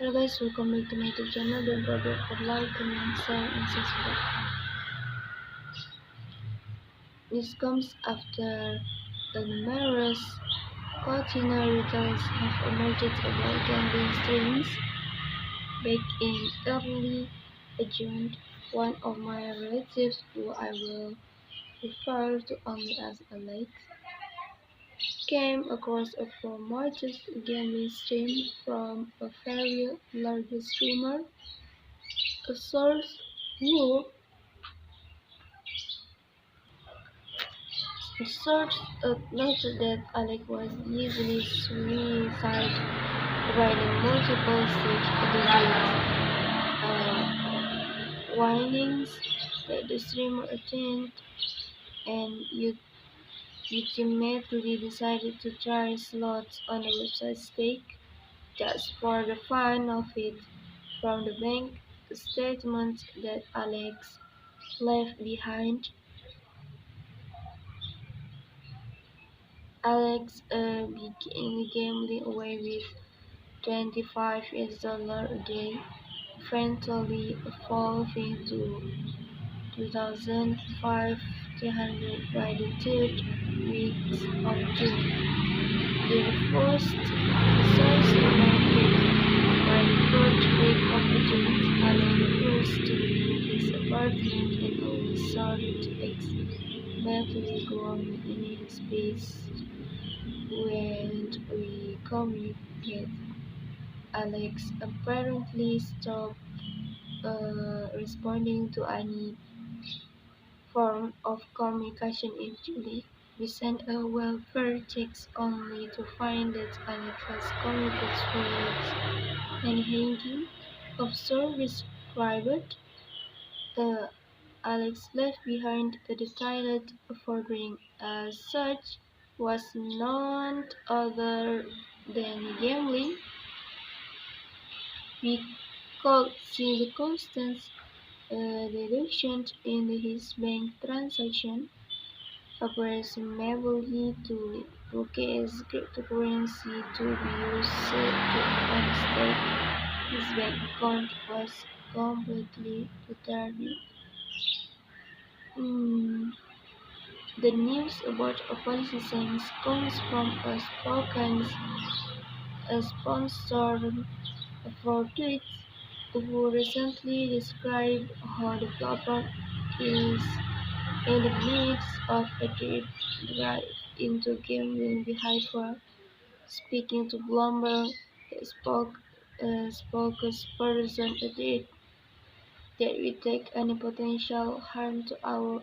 Hello guys, welcome back to my YouTube channel. Don't forget to like, comment, share, and subscribe. This comes after the numerous cautionary tales have emerged about gambling streams. Back in early June, one of my relatives, who I will refer to only as Alex, came across a promoted gambling stream from a very large streamer, a source who Research noted that Alec was usually suicide providing multiple stage warnings that the streamer attained and ultimately decided to try slots on the website stake just for the fun of it. From the bank statement that Alex left behind, Alex began gambling away with $25 a day, eventually falling to 2,500 by the third week of June. The first source reported by the third week of June, Alex refused to leave his apartment and always started to mentally grown in his space when we communicate. Alex apparently stopped responding to any form of communication in July. We sent a welfare text only to find that Alex has committed suicide and hanging. Officer described Alex left behind a detailed furthering as such was none other than gambling. We could see the constant deduction in his bank transaction, presumably to purchase cryptocurrency to be used to unstake. His bank account was completely determined. Mm, the news about a policy change comes from a sponsor for tweets who recently described how the platform is in the midst of a deep dive into gambling behavior. Speaking to Bloomberg, the spokesperson added that we take any potential harm to our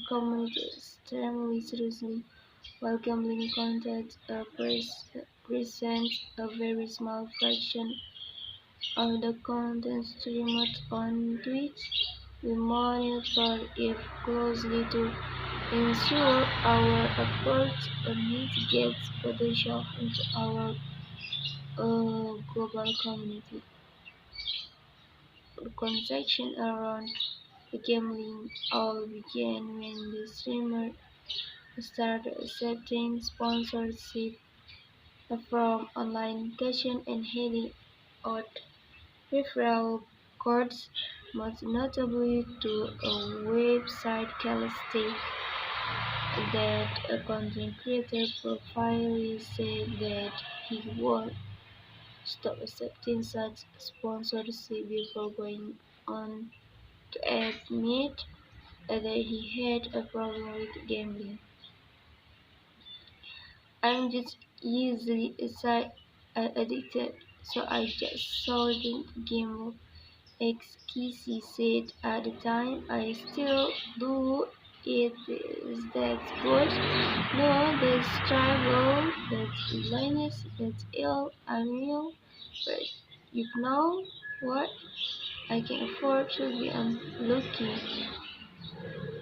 community extremely seriously. While gambling content presents a very small fraction of the content streamed on Twitch, we monitor it closely to ensure our approach mitigates potential harm to our global community. The conversation around gambling all began when the streamer started accepting sponsorship from online casino and handing out referral codes, most notably to a website called Stake, that a content creator profile said that he would stop accepting such sponsorship before going on to admit that he had a problem with gambling. I'm just easily addicted, so I just shouldn't gamble. XKC said at the time, I still do it. Is that good? No, that's trouble, that's blindness, that's ill, I'm real. But you know what? I can afford to be unlucky.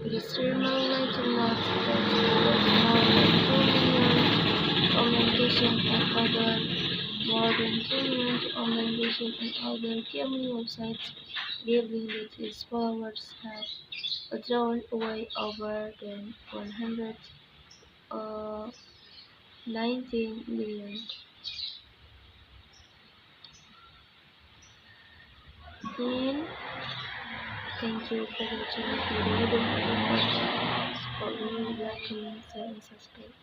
The streamer later noted that he was more than 2 million online gaming and other gambling websites, revealing that his followers had thrown away over than 119 million. And thank you for watching the video. Don't forget to follow, like, comment, share, and subscribe.